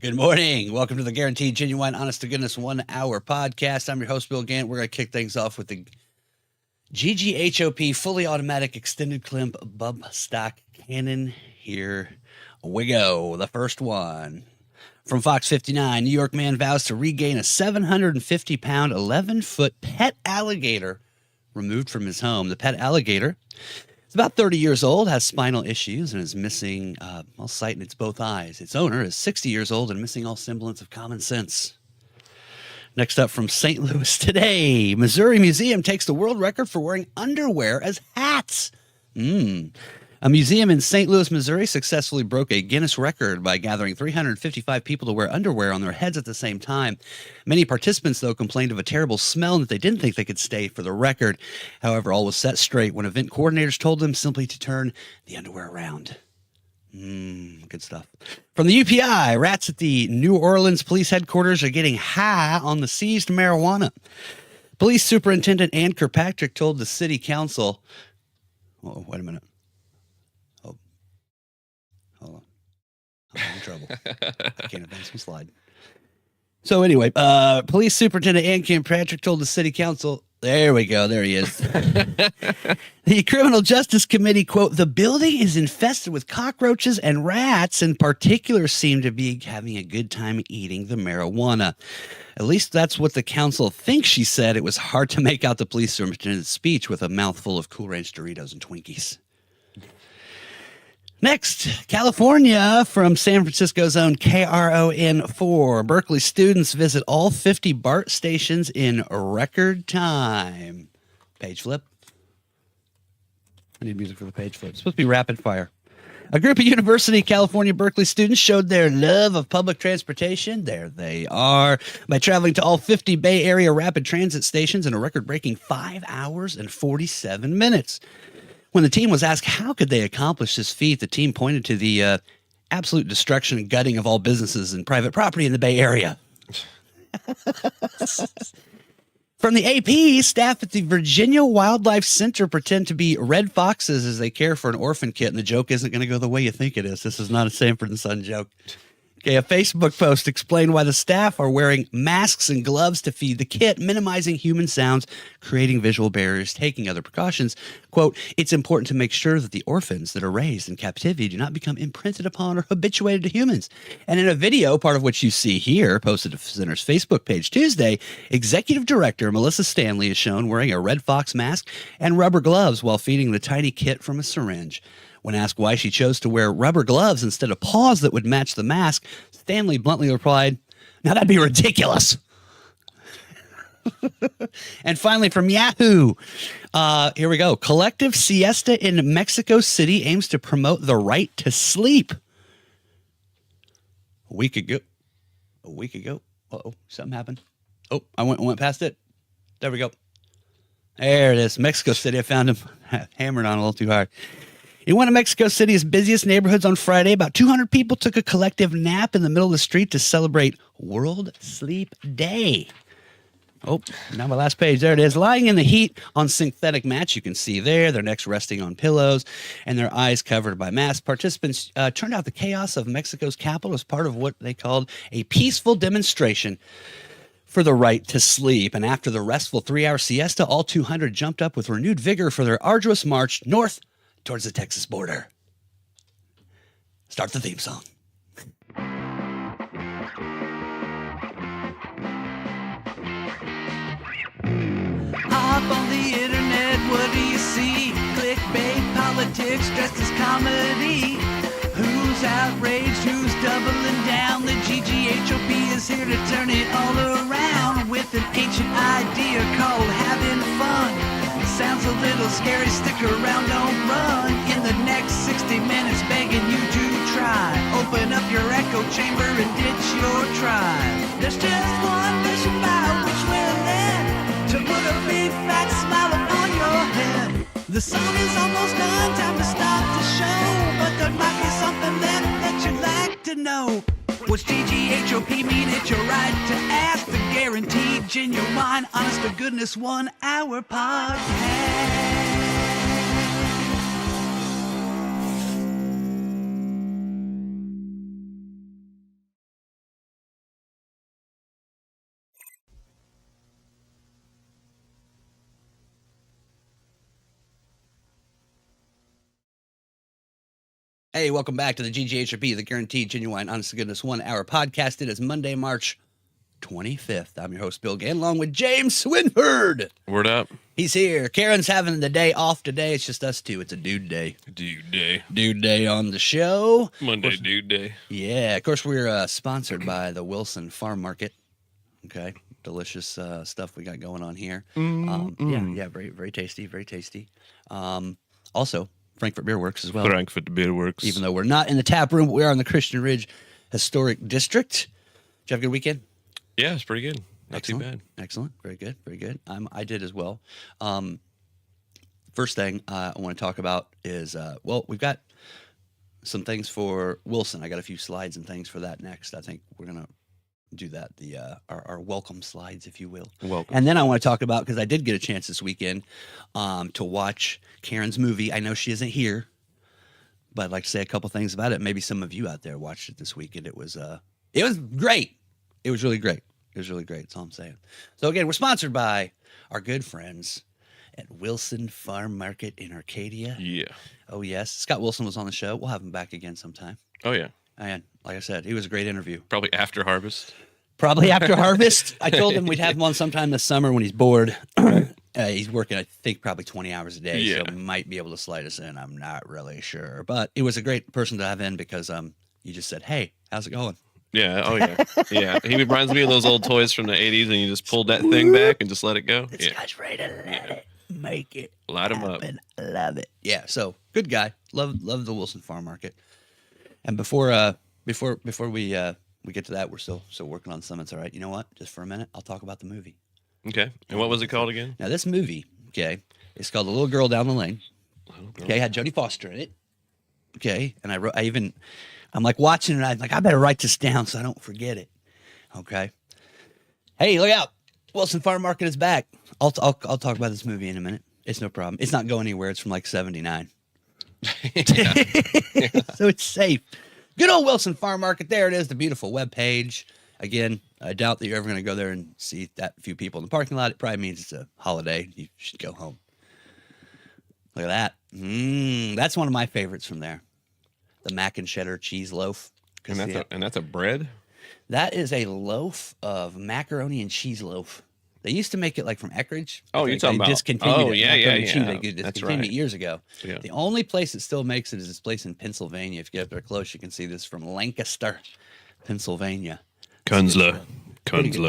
Good morning. Welcome to the Guaranteed Genuine Honest to Goodness 1 hour podcast. I'm your host, Bill Gant. We're going to kick things off with the GGHOP fully automatic extended clamp bump stock cannon. Here we go. The first one. From Fox 59, New York man vows to regain a 750-pound, 11-foot pet alligator removed from his home. The pet alligator is about 30 years old, has spinal issues, and is missing all sight in its both eyes. Its owner is 60 years old and missing all semblance of common sense. Next up from St. Louis today, Missouri Museum takes the world record for wearing underwear as hats. A museum in St. Louis, Missouri successfully broke a Guinness record by gathering 355 people to wear underwear on their heads at the same time. Many participants, though, complained of a terrible smell and that they didn't think they could stay for the record. However, all was set straight when event coordinators told them simply to turn the underwear around. Good stuff. From the UPI, rats at the New Orleans police headquarters are getting high on the seized marijuana. Police Superintendent Ann Kirkpatrick told the city council, oh, wait a minute. Hold on. I'm in trouble. I can't advance my slide. So anyway, Police Superintendent Ann Kirkpatrick told the city council, there we go, there he is. The Criminal Justice Committee, quote, the building is infested with cockroaches and rats, in particular seem to be having a good time eating the marijuana. At least that's what the council thinks, she said. It was hard to make out the police superintendent's speech with a mouthful of Cool Ranch Doritos and Twinkies. Next, California, from San Francisco's own KRON4. Berkeley students visit all 50 BART stations in record time. Page flip. I need music for the page flip. It's supposed to be rapid fire. A group of University of California, Berkeley students showed their love of public transportation. There they are. By traveling to all 50 Bay Area rapid transit stations in a record-breaking 5 hours and 47 minutes. When the team was asked how could they accomplish this feat, the team pointed to the absolute destruction and gutting of all businesses and private property in the Bay Area. From the AP, staff at the Virginia Wildlife Center pretend to be red foxes as they care for an orphan kitten. The joke isn't going to go the way you think it is. This is not a Sanford & Son joke. Okay, a Facebook post explained why the staff are wearing masks and gloves to feed the kit, minimizing human sounds, creating visual barriers, taking other precautions. Quote, it's important to make sure that the orphans that are raised in captivity do not become imprinted upon or habituated to humans. And in a video, part of which you see here, posted to the center's Facebook page Tuesday, Executive Director Melissa Stanley is shown wearing a red fox mask and rubber gloves while feeding the tiny kit from a syringe. When asked why she chose to wear rubber gloves instead of paws that would match the mask, Stanley bluntly replied, now that'd be ridiculous. And finally, from Yahoo, here we go. Collective siesta in Mexico City aims to promote the right to sleep. A week ago. Uh-oh, something happened. Oh, I went past it. There we go. There it is. Mexico City. I found him hammered on a little too hard. In one of Mexico City's busiest neighborhoods on Friday, about 200 people took a collective nap in the middle of the street to celebrate World Sleep Day. Oh, now my last page. There it is. Lying in the heat on synthetic mats, you can see there, their necks resting on pillows and their eyes covered by masks. Participants turned out the chaos of Mexico's capital as part of what they called a peaceful demonstration for the right to sleep. And after the restful 3-hour siesta, all 200 jumped up with renewed vigor for their arduous march north towards the Texas border. Start the theme song. Up on the internet, what do you see? Clickbait, politics, dressed as comedy. Who's outraged? Who's doubling down? The GGHOP is here to turn it all around with an ancient idea called having fun. Sounds a little scary, stick around, don't run. In the next 60 minutes, begging you to try. Open up your echo chamber and ditch your tribe. There's just one mission by which we're led to put a big fat smile upon your head. The song is almost done, time to stop the show. But there might be something left that you'd like to know. What's GGHOP mean? It's your right to ask. The Guaranteed Genuine Honest to Goodness 1 hour podcast. Hey, welcome back to the GGHOP, the guaranteed genuine, honest to goodness 1 hour podcast. It is Monday, March 25th. I'm your host, Bill Gann, along with James Swinford. Word up. He's here. Karen's having the day off today. It's just us two. It's a dude day. Dude day. Dude day on the show. Monday, dude day. Yeah, of course, we're sponsored by the Wilson Farm Market. Okay, delicious stuff we got going on here. Yeah, very, very tasty, very tasty. Also, Frankfurt Beer Works as well. Frankfurt Beer Works. Even though we're not in the tap room, but we are in the Christian Ridge Historic District. Did you have a good weekend? Yeah, it's pretty good. Not Excellent. too bad. Excellent. Very good. Very good. I did as well. First thing I want to talk about is, we've got some things for Wilson. I got a few slides and things for that next. I think we're going to do that, our welcome slides, if you will. Welcome. And then I want to talk about, because I did get a chance this weekend to watch Karen's movie. I know she isn't here, but I'd like to say a couple things about it. Maybe some of you out there watched it this weekend. It was great. It was really great. It was really great. That's all I'm saying. So again, we're sponsored by our good friends at Wilson Farm Market in Arcadia. Yeah. Oh yes, Scott Wilson was on the show. We'll have him back again sometime. Oh, yeah. And like I said, he was a great interview. Probably after harvest. Probably after harvest. I told him we'd have him on sometime this summer when he's bored. He's working, I think, probably 20 hours a day, so he might be able to slide us in. I'm not really sure. But it was a great person to have in because you just said, hey, how's it going? Yeah. Oh, yeah. Yeah. He reminds me of those old toys from the 80s, and you just pulled that thing back and just let it go. This guy's ready to let it make it. Light him up. Love it. Yeah. So good guy. Love the Wilson Farm Market. And before we get to that, we're still working on some. It's all right. You know what? Just for a minute, I'll talk about the movie. Okay. And what was it called again? Now this movie, okay, it's called The Little Girl Down the Lane. Okay, had Jodie Foster in it. Okay, and I'm like watching it. I'm like, I better write this down so I don't forget it. Okay. Hey, look out! Wilson Farm Market is back. I'll talk about this movie in a minute. It's no problem. It's not going anywhere. It's from like '79. So it's safe. Good old Wilson Farm Market. There it is, the beautiful webpage. Again, I doubt that you're ever going to go there and see that few people in the parking lot. It probably means it's a holiday. You should go home. Look at that. That's one of my favorites from there. The mac and cheddar cheese loaf. And that's a bread? That is a loaf of macaroni and cheese loaf. They used to make it like from Eckrich. Oh, you're talking about. Discontinued it. Yeah. They discontinued it years ago. Yeah. The only place that still makes it is this place in Pennsylvania. If you get up there close, you can see this from Lancaster, Pennsylvania. Kunzler.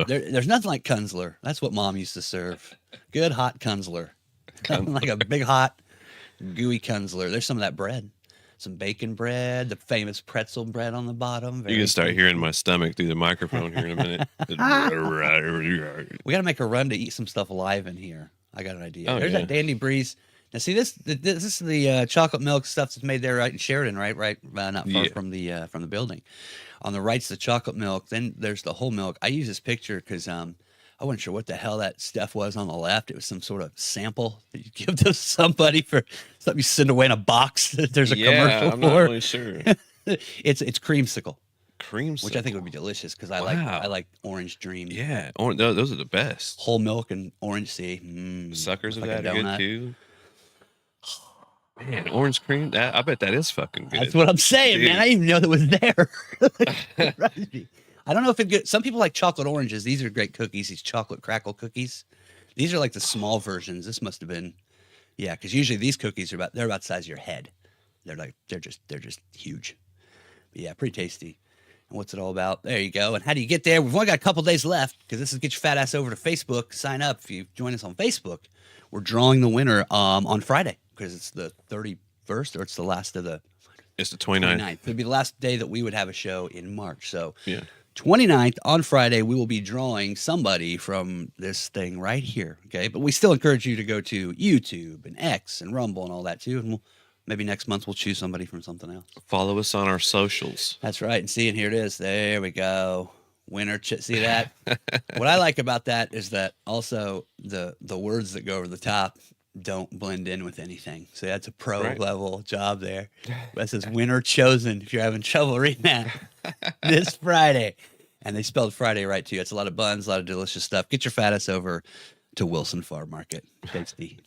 There's nothing like Kunzler. That's what Mom used to serve. Good hot Kunzler. Like a big hot, gooey Kunzler. There's some of that bread. Some bacon bread, the famous pretzel bread on the bottom. You can start hearing my stomach through the microphone here in a minute. We got to make a run to eat some stuff live in here. I got an idea. Oh, There's yeah. that Dandy Breeze. Now, see this is the chocolate milk stuff that's made there right in Sheridan, right, not far from the building. On the right's the chocolate milk. Then there's the whole milk. I use this picture because I wasn't sure what the hell that stuff was on the left. It was some sort of sample that you give to somebody for something you send away in a box that there's a commercial I'm for. not really sure. It's creamsicle. Creamsicle. Which I think would be delicious because I like Orange Dream. Yeah, those are the best. Whole milk and orange tea. Suckers of like that are good too. Man, orange cream. I bet that is fucking good. That's what I'm saying, Dude. man. I didn't even know that was there. I don't know if it good. Some people like chocolate oranges. These are great cookies. These chocolate crackle cookies. These are like the small versions. This must have been, yeah, because usually these cookies are about the size of your head. They're just huge. But yeah, pretty tasty. And what's it all about? There you go. And how do you get there? We've only got a couple days left because this is get your fat ass over to Facebook. Sign up if you join us on Facebook. We're drawing the winner on Friday because it's the 31st or it's the last of the. It's the 29th. 29th. It'll be the last day that we would have a show in March. So yeah. 29th on Friday, we will be drawing somebody from this thing right here. Okay. But we still encourage you to go to YouTube and X and Rumble and all that too. And maybe next month we'll choose somebody from something else. Follow us on our socials. That's right. And see, and here it is. There we go. Winner. See that? What I like about that is that also the words that go over the top don't blend in with anything. So that's a pro level job there. That says winner chosen if you're having trouble reading that this Friday. And they spelled Friday right too. It's a lot of buns, a lot of delicious stuff. Get your fat ass over to Wilson Farm Market.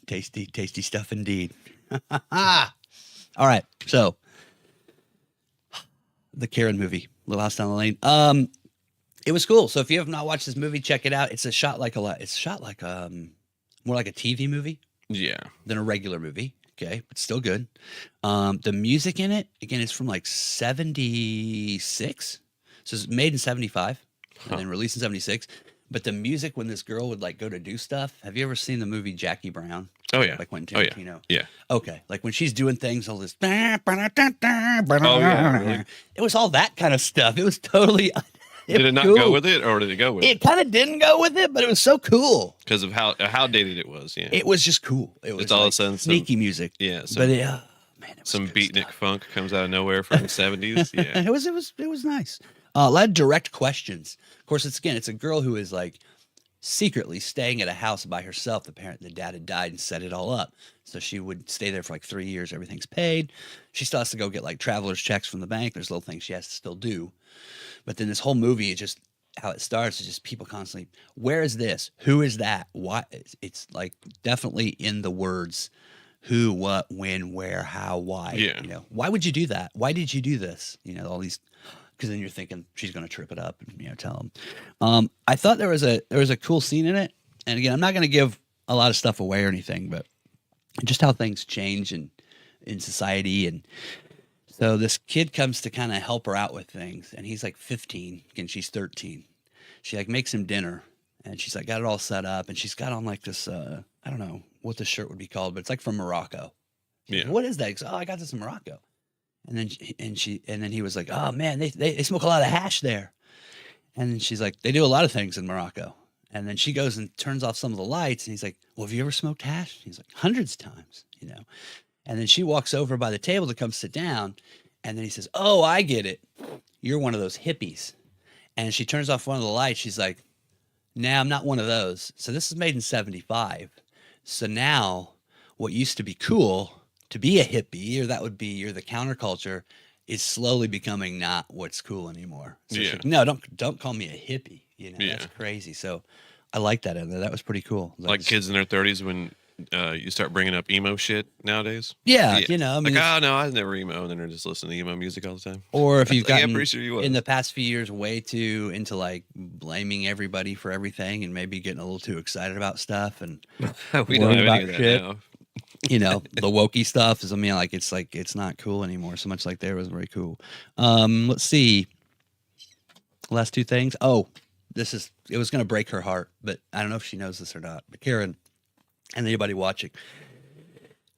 Tasty stuff indeed. All right. So the Karen movie, Little House Down the Lane. It was cool. So if you have not watched this movie, check it out. It's shot like more like a TV movie Yeah. than a regular movie. Okay, but still good. The music in it, again, it's from like 76. So it's made in 75 and then released in 76. But the music when this girl would like go to do stuff. Have you ever seen the movie Jackie Brown? Oh yeah. Like Quentin Oh Tarantino. yeah. Yeah. Okay, like when she's doing things, all this. Oh yeah. Really? It was all that kind of stuff. It was totally. Did it not cool. go with it, or did it go with it? It kind of didn't go with it, but it was so cool. Because of how dated it was. Yeah. It was just cool. It was It's all of a sudden sneaky music. Yeah. But it, man, it was Some good beatnik stuff. funk comes out of nowhere from the 70s. Yeah. It was nice. A lot of direct questions. Of course, it's a girl who is like secretly staying at a house by herself. The dad had died and set it all up. So she would stay there for like 3 years. Everything's paid. She still has to go get like traveler's checks from the bank. There's little things she has to still do. But then this whole movie, how it starts is just people constantly, where is this? Who is that? Why? It's like definitely in the words, who, what, when, where, how, why. Yeah. You know, why would you do that? Why did you do this? You know, all these, because then you're thinking she's going to trip it up and, tell them. I thought there was a cool scene in it. And again, I'm not going to give a lot of stuff away or anything, but just how things change in society. And so this kid comes to kind of help her out with things, and he's like 15 and she's 13. She like makes him dinner, and she's like got it all set up, and she's got on like this I don't know what the shirt would be called, but it's like from Morocco. She's like, what is that? He goes, oh, I got this in Morocco. And then he was like, oh man, they smoke a lot of hash there. And then she's like, they do a lot of things in Morocco. And then she goes and turns off some of the lights, and he's like, well, have you ever smoked hash? He's like, hundreds of times, And then she walks over by the table to come sit down. And then he says, oh, I get it. You're one of those hippies. And she turns off one of the lights. She's like, nah, I'm not one of those. So this is made in 75. So now what used to be cool to be a hippie, or that would be you're the counterculture, is slowly becoming not what's cool anymore. So she's like, no, don't call me a hippie. That's crazy. So I like that in there. That was pretty cool. Like kids in their 30s when you start bringing up emo shit nowadays. Yeah. I mean, like, oh no, I was never emo, and then they're just listening to emo music all the time. Or if you've like, gotten I'm pretty sure you in the past few years way too into like blaming everybody for everything, and maybe getting a little too excited about stuff, and we don't have any of that shit. now. The wokey stuff is, it's not cool anymore. So much like there was very cool. Let's see. Last two things. Oh, it was going to break her heart, but I don't know if she knows this or not. But Karen and anybody watching.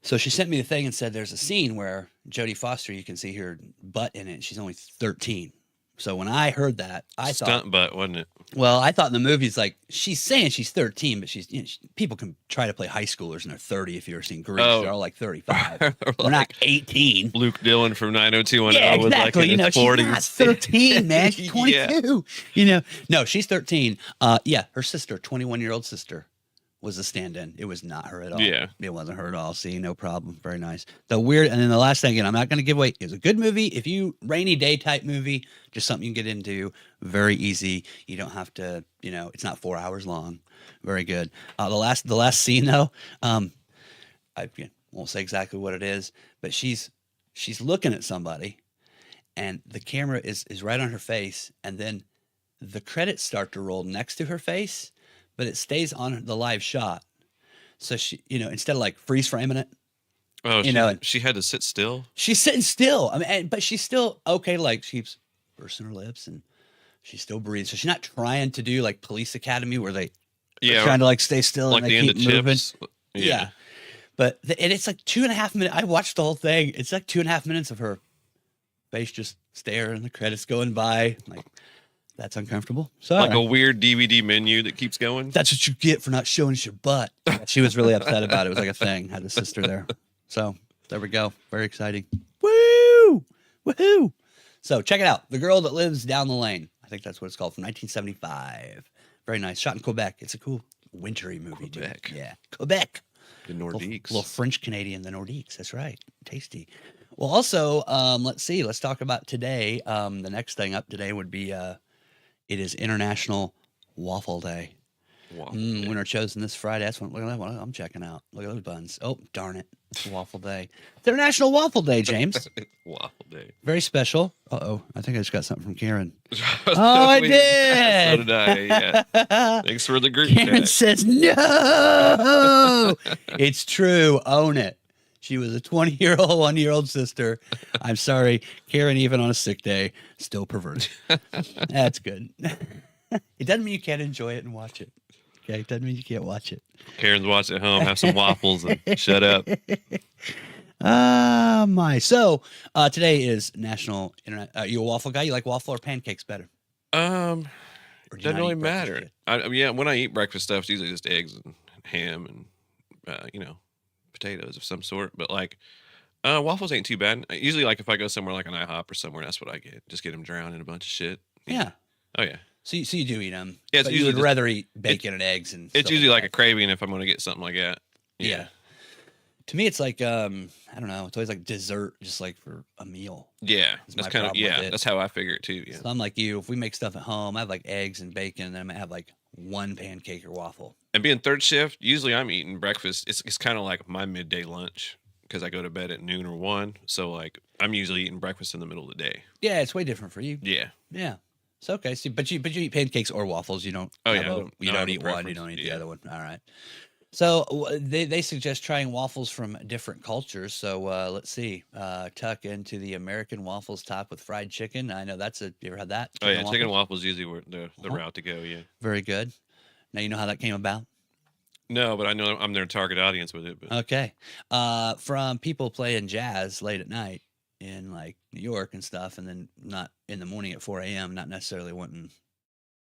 So she sent me the thing and said there's a scene where Jodie Foster, you can see her butt in it. And she's only 13. So when I heard that, I thought stunt butt, wasn't it? Well, I thought in the movie's like she's saying she's 13, but she's people can try to play high schoolers and they're 30. If you've ever seen Grease, they're all like 35. We're not 18. Luke Dillon from 90210 yeah, was exactly. like in his 40s. She's not 13, man. She's 22. Yeah. No, she's 13. Her sister, 21-year-old sister, was a stand-in. It was not her at all. Yeah. It wasn't her at all. See, no problem. Very nice. And then the last thing, and I'm not going to give away, it's a good movie. If you, rainy day type movie, just something you can get into, very easy. You don't have to, it's not 4 hours long. Very good. The last scene though, I won't say exactly what it is, but she's looking at somebody and the camera is right on her face. And then the credits start to roll next to her face, but it stays on the live shot. So she, instead of like freeze framing it, she had to sit still. She's sitting still. But she's still okay. Like she's pursing her lips and she still breathes. So she's not trying to do like Police Academy where they are trying to like stay still like and they the keep end of moving. Chips. Yeah. But and it's like 2.5 minutes. I watched the whole thing. It's like 2.5 minutes of her face just staring, the credits going by. Like, that's uncomfortable. So like a weird DVD menu that keeps going. That's what you get for not showing us your butt. She was really upset about it. It was like a thing. Had a sister there. So there we go. Very exciting. Woo! Woohoo! So check it out. The Girl That Lives Down the Lane. I think that's what it's called, from 1975. Very nice. Shot in Quebec. It's a cool wintry movie, Quebec. Dude. Yeah. Quebec. The Nordiques. Little French Canadian, the Nordiques. That's right. Tasty. Well, also, let's see. Let's talk about today. The next thing up today would be it is International Waffle Day. Waffle Winner chosen this Friday. That's one. Look at that one. I'm checking out. Look at those buns. Oh, darn it. It's Waffle Day. It's International Waffle Day, James. Waffle Day. Very special. Uh-oh. I think I just got something from Karen. Oh, I did. So did I. Yeah. Thanks for the group Karen chat. says, no. It's true. Own it. She was a 20-year-old, 1-year-old sister. I'm sorry. Karen, even on a sick day, still perverted. That's good. It doesn't mean you can't enjoy it and watch it. Okay? It doesn't mean you can't watch it. Karen's watching at home, have some waffles, and shut up. My. So, today is National Internet. Are you a waffle guy? You like waffle or pancakes better? Or do you Doesn't not really eat breakfast matter. yet? Yeah, when I eat breakfast stuff, it's usually just eggs and ham and potatoes of some sort. But like waffles ain't too bad. Usually, like if I go somewhere like an IHOP or somewhere, that's what I get. Just get them drowned in a bunch of shit. Yeah. Oh yeah. So you do eat them. Yeah, it's but you usually would just- rather eat bacon and eggs and. It's stuff usually like a that. craving if I'm going to get something like that. Yeah. To me, it's like I don't know. It's always like dessert, just like for a meal. Yeah. That's That's my kind of problem with it. That's how I figure it too. Yeah. So I'm like you. If we make stuff at home, I have like eggs and bacon, and then I might have like one pancake or waffle. And being third shift, usually I'm eating breakfast. It's kind of like my midday lunch because I go to bed at noon or 1. So like I'm usually eating breakfast in the middle of the day. Yeah, it's way different for you. Yeah. Yeah. So okay. See, but you eat pancakes or waffles. You don't. Oh, have yeah, I a- don't- you I don't don't have a eat one. You preference. don't eat the Yeah. other one. All right. So they suggest trying waffles from different cultures. So let's see. Tuck into the American waffles topped with fried chicken. I know that's you ever had that? Oh yeah, waffles? chicken and waffles usually were the Uh-huh. route to go. Yeah. Very good. Now you know how that came about. No, but I know I'm their target audience with it. But Okay. From people playing jazz late at night in like New York and stuff, and then not in the morning at 4 a.m., not necessarily wanting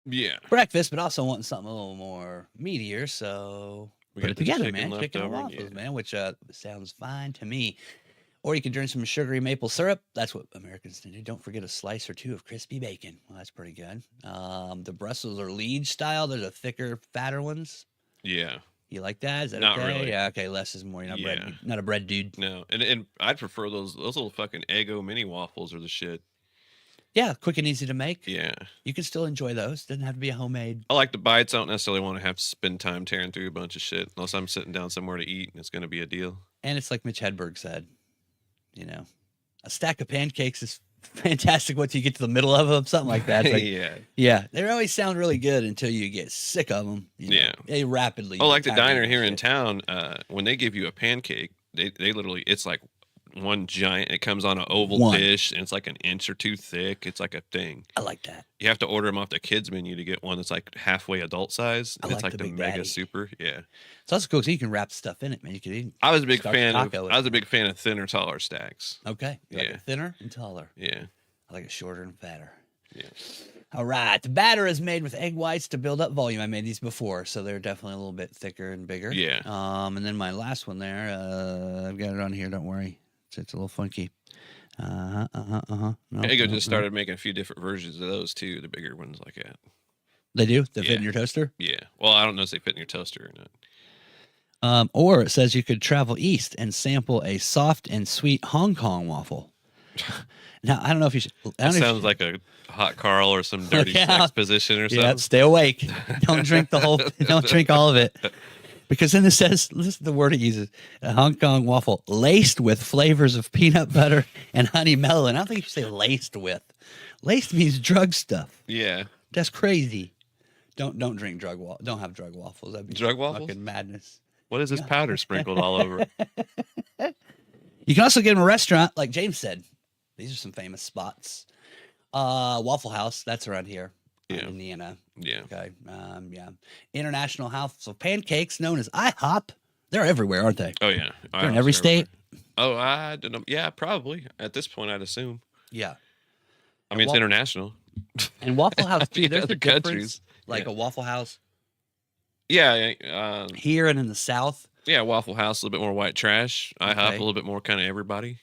yeah, breakfast, but also wanting something a little more meatier. So We put got it the together, chicken man. left Chicken and over, waffles, yeah. man, which sounds fine to me. Or you could drink some sugary maple syrup. That's what Americans do. Don't forget a slice or two of crispy bacon. Well, that's pretty good. The Brussels or Liege style. There's a thicker, fatter ones. yeah. You like that? Is that Not okay? really. Yeah, okay. Less is more. You're not, Yeah. not a bread dude. No, and I'd prefer those little fucking Eggo mini waffles or the shit. Yeah, quick and easy to make. Yeah, You can still enjoy those. Doesn't have to be a homemade. I like the bites. I don't necessarily want to have to spend time tearing through a bunch of shit unless I'm sitting down somewhere to eat and it's going to be a deal. And it's like Mitch Hedberg said, you know, a stack of pancakes is fantastic once you get to the middle of them, something like that. It's like, yeah. yeah, they always sound really good until you get sick of them. Yeah. They rapidly. Oh, like the tire you diner of here in shit. town, when they give you a pancake, they literally, it's like one giant, it comes on an oval One. dish and it's like an inch or two thick. It's like a thing. I like that. You have to order them off the kids menu to get one that's like halfway adult size. I And it's like like the the Big mega Daddy. super. Yeah. It's also cool because you can wrap stuff in it, man. You could eat. I was a big Start the fan of taco with I was it. a big fan of thinner, taller stacks. Okay. You like Yeah. it thinner and taller. Yeah. I like it shorter and fatter. Yeah. All right. The batter is made with egg whites to build up volume. I made these before, so they're definitely a little bit thicker and bigger. Yeah. And then my last one there, I've got it on here. Don't worry. It's a little funky. No, Eggo no, just no. started making a few different versions of those too, the bigger ones like that. They do? They fit Yeah. in your toaster? Yeah. Well, I don't know if they fit in your toaster or not. Or it says you could travel east and sample a soft and sweet Hong Kong waffle. Now, I don't know if you should. I That don't know if sounds like a hot Carl or some dirty Yeah. sex position or Yeah, something. stay awake. Don't drink the whole. Don't drink all of it, because then it says, "Listen to the word it uses: a Hong Kong waffle laced with flavors of peanut butter and honey melon." I don't think you should say laced with. Laced means drug stuff. Yeah. That's crazy. Don't drink drug waffles. Don't have drug waffles. That'd be Drug waffles? fucking madness. What is this powder sprinkled all over? You can also get them in a restaurant, like James said. These are some famous spots. Waffle House, that's around here, in Yeah. Indiana. Yeah. Okay. Yeah. International House of Pancakes, known as IHOP. They're everywhere, aren't they? Oh yeah. They're in every state. Oh, I don't know. Yeah, probably. At this point, I'd assume. Yeah. I mean, it's Wa- international. And Waffle House, too. Yeah, There's a other difference. countries. Like Yeah. a Waffle House Yeah. here and in the South. Yeah. Waffle House, a little bit more white trash. IHOP, Okay. a little bit more kind of everybody.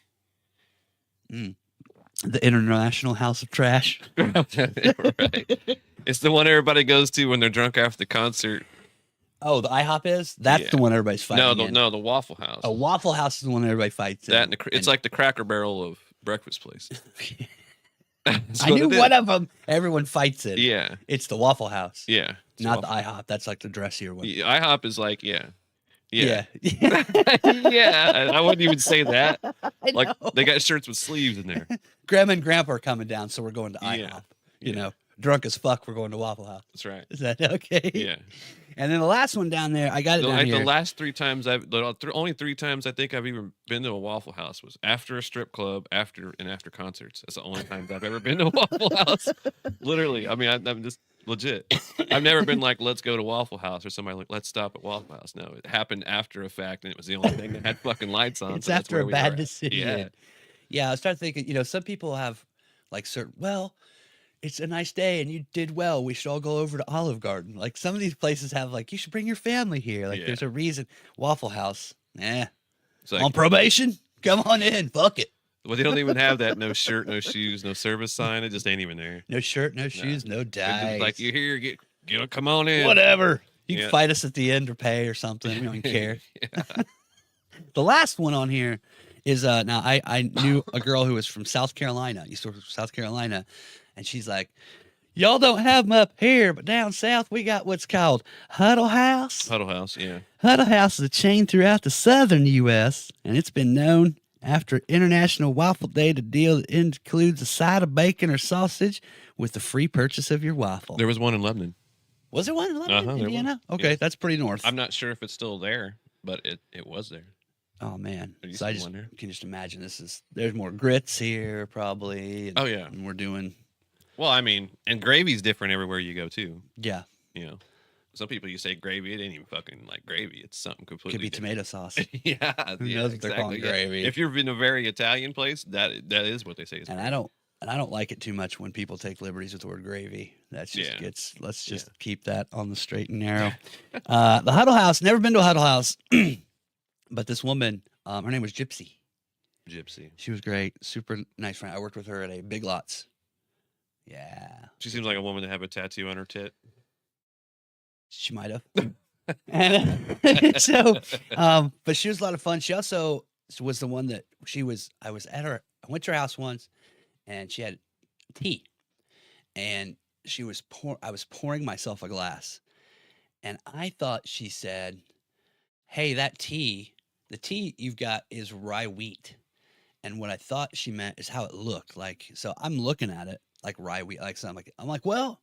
The International House of Trash. Right. It's the one everybody goes to when they're drunk after the concert. Oh, the IHOP is? That's Yeah. the one everybo's fighting in. No, the Waffle House. A Waffle House is the one everybody fights in. That and it's like the Cracker Barrel of breakfast places. That's I what knew it is. one of them everyone fights in. Yeah. It's the Waffle House. Yeah. It's Not the Waffle IHOP. That's like the dressier one. Yeah, IHOP is like, yeah. Yeah. Yeah. I wouldn't even say that. I Like, know. they got shirts with sleeves in there. Grandma and Grandpa are coming down, so we're going to IHOP. Yeah. You know, drunk as fuck, we're going to Waffle House. That's right. Is that okay? Yeah. And then the last one down there, I got it down here. The last 3 times only 3 times I think I've even been to a Waffle House was after a strip club, after concerts. That's the only times I've ever been to a Waffle House. Literally. I mean, I'm just legit. I've never been like, let's go to Waffle House, or somebody like, let's stop at Waffle House. No, it happened after a fact, and it was the only thing that had fucking lights on. It's so that's after where a we bad were at. decision. Yeah, I started thinking, you know, some people have like certain, well, it's a nice day and you did well. We should all go over to Olive Garden. Like some of these places have like, you should bring your family here. Like there's a reason. Waffle House, It's like, on probation? Come on in. Fuck it. well, they don't even have that no shirt, no shoes, no service sign. It just ain't even there. No shirt, no shoes, no It's dice. just like, you're here, come on in. Whatever. You can Yeah. fight us at the end or pay or something. We don't care. The last one on here is now I knew a girl who was from South Carolina. Used to work from South Carolina, and she's like, y'all don't have them up here, but down south we got what's called Huddle House. Huddle House, yeah. Huddle House is a chain throughout the southern U.S., and it's been known after International Waffle Day to deal that includes a side of bacon or sausage with the free purchase of your waffle. There was one in Lebanon. Was there one in Lebanon, there was. Indiana? Okay, Yeah. that's pretty north. I'm not sure if it's still there, but it was there. Oh man! There used So to I be just one there. can just imagine there's more grits here probably. And, Oh, yeah. and we're doing Well, I mean, and gravy's different everywhere you go too. yeah. You know, some people you say gravy, it ain't even fucking like gravy. It's something completely. Could be different. tomato sauce. Yeah, Who yeah, knows what they're calling exactly, yeah. gravy? If you're in a very Italian place, that is what they say. Is And I don't like it too much when people take liberties with the word gravy. That's just Yeah. let's just keep that on the straight and narrow. The Huddle House, never been to a Huddle House, but this woman, her name was Gypsy. Gypsy. She was great, super nice friend. I worked with her at a Big Lots. Yeah, She seems like a woman to have a tattoo on her tit. she might have. And so, but she was a lot of fun. She also was the one that I went to her house once and she had tea and I was pouring myself a glass and I thought she said, hey, the tea you've got is rye wheat. And what I thought she meant is how it looked like. So I'm looking at it like rye wheat, like something like, I'm like, well,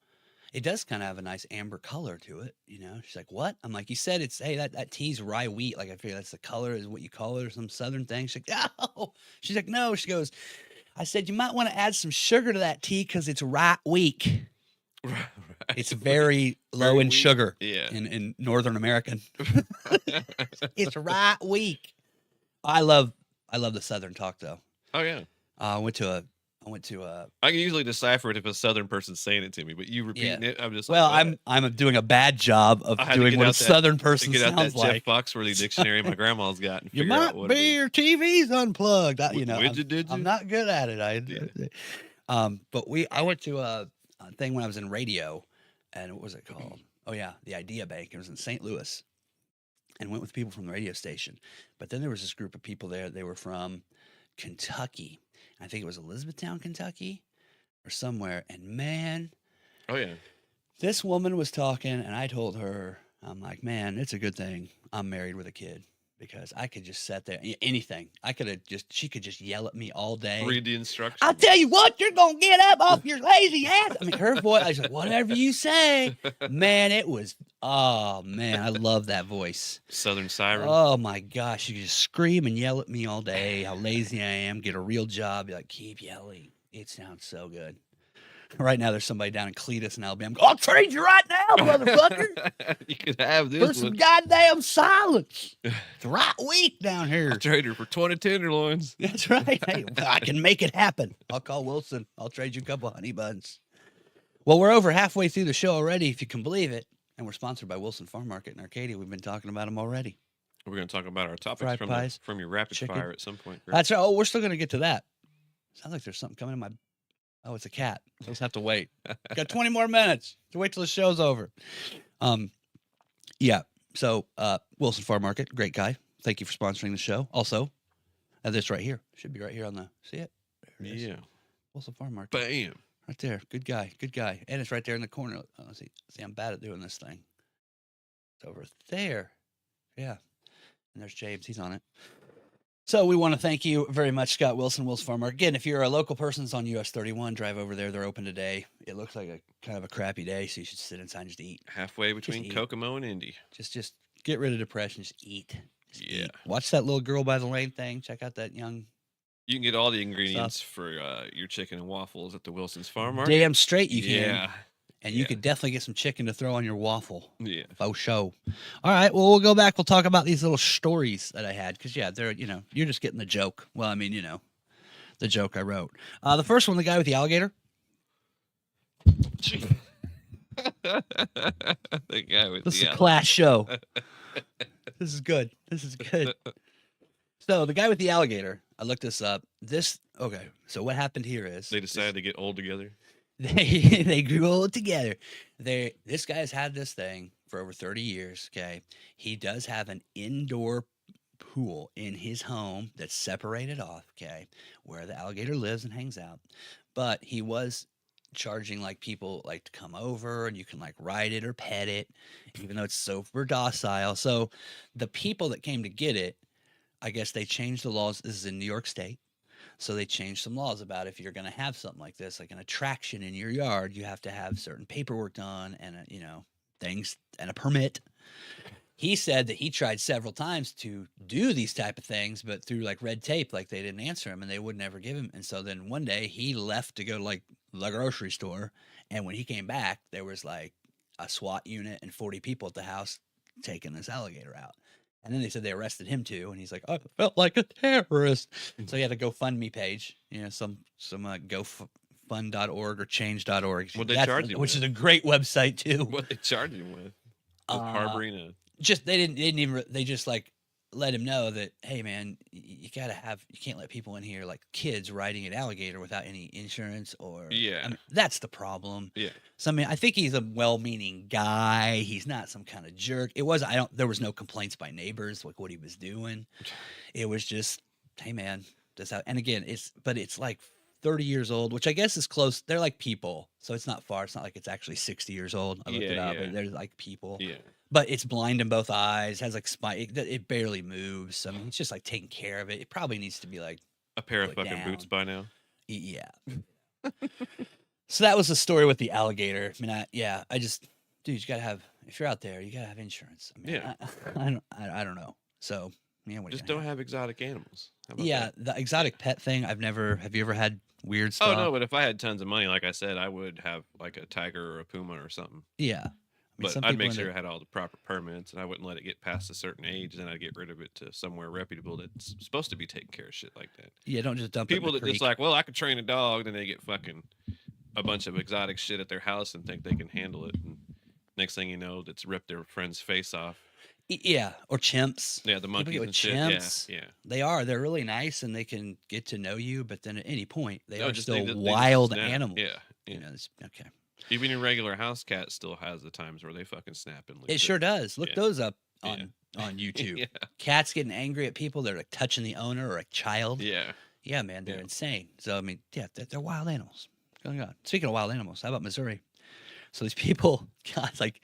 it does kind of have a nice amber color to it, you know? She's like, what? I'm like, you said hey, that tea's rye wheat. Like, I figure that's the color is what you call it or some Southern thing. She's like, oh, she's like, no, she goes, I said, you might want to add some sugar to that tea because it's rye weak. Right. It's very low Very in weak. sugar Yeah. in Northern American. It's rye weak. I love the Southern talk though. Oh yeah. I went to a I can usually decipher it if a Southern person's saying it to me, but you repeating it, I'm just well, like, I'm doing a bad job of I had to doing get what a out that- Southern to person get out sounds that like. Jeff Foxworthy dictionary my grandma's got. And You figure out might what it be is. your TV's unplugged. You know, Did I'm you? not good at it. But I went to a thing when I was in radio, and what was it called? Oh yeah, the Idea Bank. It was in St. Louis, and went with people from the radio station. But then there was this group of people there. They were from Kentucky. I think it was Elizabethtown, Kentucky, or somewhere. And man, Oh yeah. this woman was talking, and I told her, I'm like, man, it's a good thing I'm married with a kid because I could just sit there, anything. She could just yell at me all day. Read the instructions. I'll tell you what, you're going to get up off your lazy ass. I mean, her voice, I was like, whatever you say. Man, oh man, I love that voice. Southern siren. Oh my gosh, she could just scream and yell at me all day, how lazy I am, get a real job, be like, keep yelling. It sounds so good. Right now, there's somebody down in Cletus in Alabama. I'll trade you right now, motherfucker, You could have for this some one. goddamn silence. It's right weak down here. I'll trade her for 20 tenderloins. That's right. Hey, I can make it happen. I'll call Wilson. I'll trade you a couple of honey buns. Well, we're over halfway through the show already, if you can believe it. And we're sponsored by Wilson Farm Market in Arcadia. We've been talking about them already. We're going to talk about our topics Fried from pies, from your rapid chicken. fire at some point. Greg. That's right. Oh, we're still going to get to that. Sounds like there's something coming in my... Oh, it's a cat. So let's have to wait. Got 20 more minutes to wait till the show's over. Yeah. So Wilson Farm Market, great guy. Thank you for sponsoring the show. Also, this right here. Should be right here on the... See it? There it is. Yeah. Wilson Farm Market. Bam. Right there. Good guy. Good guy. And it's right there in the corner. Oh, see, I'm bad at doing this thing. It's over there. Yeah. And there's James. He's on it. So we want to thank you very much, Scott Wilson, Will's Farmer. Again, if you're a local person that's on US 31, drive over there. They're open today. It looks like a kind of a crappy day, so you should sit inside and just eat. Halfway between eat. Kokomo and Indy. Just get rid of depression. Just eat. Just Yeah. eat. Watch that little girl by the lane thing. Check out that young. You can get all the ingredients for your chicken and waffles at the Wilson's Farm Market. Damn straight you can. Yeah. And you could definitely get some chicken to throw on your waffle. Yeah. Faux show. All right. Well, we'll go back. We'll talk about these little stories that I had. Because, yeah, they're, you're just getting the joke. Well, I mean, the joke I wrote. The first one, the guy with the alligator. The guy with This is the a class show. This is good. This is good. So, the guy with the alligator, I looked this up. Okay. So, what happened here is They decided to get old together. They grew old together. This guy's had this thing for over 30 years. Okay. He does have an indoor pool in his home that's separated off, okay, where the alligator lives and hangs out. But he was charging like people like to come over and you can like ride it or pet it, even though it's super docile. So the people that came to get it, I guess they changed the laws. This is in New York State. So they changed some laws about if you're going to have something like this, like an attraction in your yard, you have to have certain paperwork done and, things and a permit. He said that he tried several times to do these type of things, but through like red tape, like they didn't answer him and they would never give him. And so then one day he left to go to like the grocery store. And when he came back, there was like a SWAT unit and 40 people at the house taking this alligator out. And then they said they arrested him too, and he's like, "I felt like a terrorist." So he had a GoFundMe page, some GoFund.org or Change.org. What they charged him which with? is a great website too. What they charged him with? Harboring a. They just like let him know that, hey man, you can't let people in here like kids riding an alligator without any insurance or that's the problem. Yeah. So I mean, I think he's a well-meaning guy. He's not some kind of jerk. There was no complaints by neighbors like what he was doing. It was just, hey man, and again, it's like 30 years old, which I guess is close. They're like people, so it's not far. It's not like it's actually 60 years old. I looked it up. Yeah. They're like people. Yeah. But it's blind in both eyes, has like spine. It barely moves. I mean, it's just like taking care of it. It probably needs to be like A pair of put fucking down. boots by now. Yeah. So that was the story with the alligator. I mean, dude, you gotta have, if you're out there, you gotta have insurance. I mean, Yeah. I don't know. So yeah, Just don't have exotic animals. How about Yeah, that? the exotic pet thing. Have you ever had weird stuff? Oh no, but if I had tons of money, like I said, I would have like a tiger or a puma or something. Yeah. I mean, But some I'd people make in sure their- it had all the proper permits, and I wouldn't let it get past a certain age. Then I'd get rid of it to somewhere reputable that's supposed to be taking care of shit like that. Yeah, don't just dump People it in that the just creek. like, well, I could train a dog, then they get fucking a bunch of exotic shit at their house and think they can handle it. And next thing you know, it's ripped their friend's face off. Yeah, or chimps. Yeah, the People monkeys get with and shit. chimps. Yeah. They're really nice and they can get to know you, but then at any point they No, are just- still they just wild snap. animals. Yeah. Okay. Even your regular house cat still has the times where they fucking snap and lose It sure does. Look Yeah. those up Yeah. on YouTube. Yeah. Cats getting angry at people that are like touching the owner or a child. Yeah. Yeah, man, they're Yeah. insane. So I mean, yeah, they're wild animals. Oh God. Speaking of wild animals, how about Missouri? So these people, God, it's like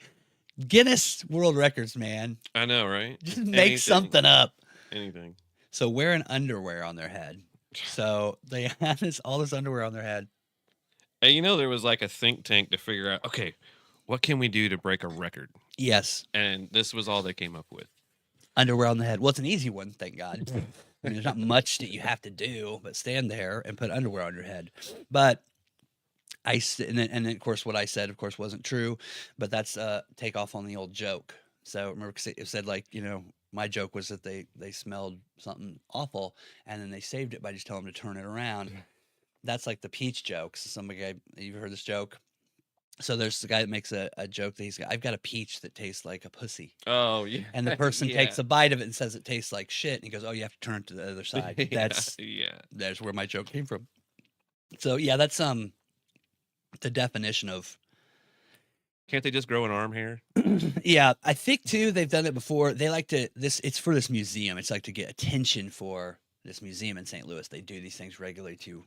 Guinness World Records, man. I know, right? Just make Anything. something up. Anything. So wearing underwear on their head. So they had all this underwear on their head. Hey, there was like a think tank to figure out, okay, what can we do to break a record? Yes, And this was all they came up with. underwear on the head. Well, it's an easy one, thank God. I mean, there's not much that you have to do, but stand there and put underwear on your head. But and then of course what I said, of course, wasn't true. But that's take off on the old joke. So remember, 'cause it said like my joke was that they smelled something awful, and then they saved it by just telling them to turn it around. That's like the peach joke. So you've heard this joke. So there's the guy that makes a joke that I've got a peach that tastes like a pussy. Oh, yeah. And the person Yeah. takes a bite of it and says it tastes like shit. And he goes, "Oh, you have to turn it to the other side." Yeah, That's yeah. there's where my joke came from. So yeah, that's the definition of Can't they just grow an arm hair? yeah. I think too they've done it before. They like to it's for this museum. It's like to get attention for this museum in St. Louis. They do these things regularly to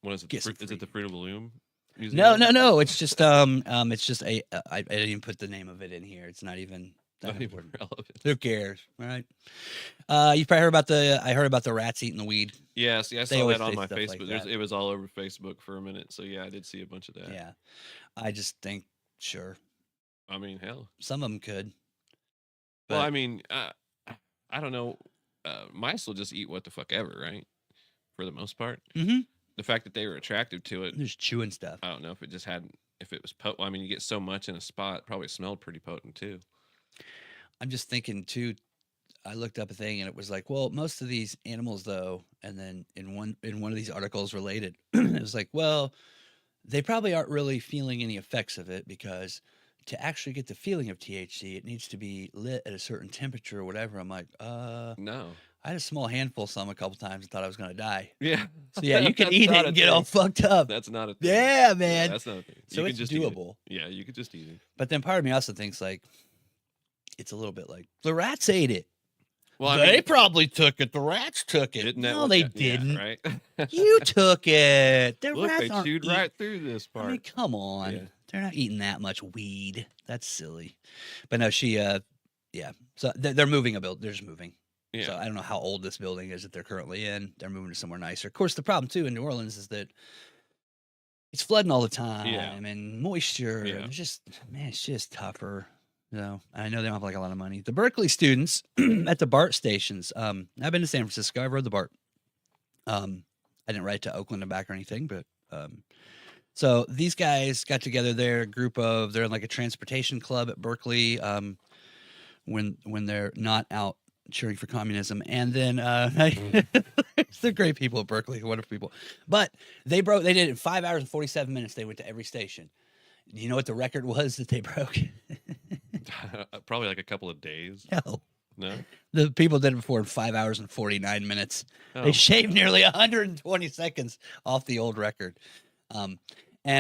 What is it? Get some Is it the Fruit of the Loom? No. It's just it's just I didn't even put the name of it in here. It's not even that Not even important. relevant. Who cares? All right. You probably heard I heard about the rats eating the weed. Yeah, see, I They saw always that on say my stuff like Facebook. that. It was all over Facebook for a minute. So yeah, I did see a bunch of that. Yeah. I just think sure. I mean, hell. Some of them could. Well, But I mean, I don't know. Mice will just eat what the fuck ever, right? For the most part. mhm. The fact that they were attractive to it, Just chewing stuff. I don't know if it just had, if it was potent. I mean, you get so much in a spot, it probably smelled pretty potent too. I'm just thinking too. I looked up a thing and it was like, well, most of these animals though, and then in one of these articles related, it was like, well, they probably aren't really feeling any effects of it because to actually get the feeling of THC, it needs to be lit at a certain temperature or whatever. I'm like, No. I had a small handful some a couple times and thought I was gonna die. Yeah. So yeah, you can That's eat it not a and get all thing. fucked up. That's not a thing. Yeah, man. That's not a thing. So You it's can just eat it. doable. Yeah, you could just eat it. But then part of me also thinks like it's a little bit like the rats ate it. Well, I they mean, probably took it. The rats took it. isn't that No, what they that- yeah, didn't. right? You took it. The Look, rats they aren't chewed eat- right through this part. I mean, come on. Yeah. They're not eating that much weed. That's silly. But no, she yeah. So they're moving a build. They're just moving. Yeah. So I don't know how old this building is that they're currently in. They're moving to somewhere nicer. Of course, the problem too in New Orleans is that it's flooding all the time and moisture. Yeah. And it's just man, it's just tougher. You know, I know they don't have like a lot of money. The Berkeley students at the BART stations. I've been to San Francisco. I rode the BART. I didn't ride to Oakland and back or anything, but so these guys got together. They're a group of they're in like a transportation club at Berkeley. When they're not out cheering for communism, and then they're great people at Berkeley, wonderful people. But they did it in 5 hours and 47 minutes. They went to every station. Do you know what the record was that they broke? Probably like a couple of days. No. No. The people did it before in 5 hours and 49 minutes. Oh. They shaved nearly 120 seconds off the old record. And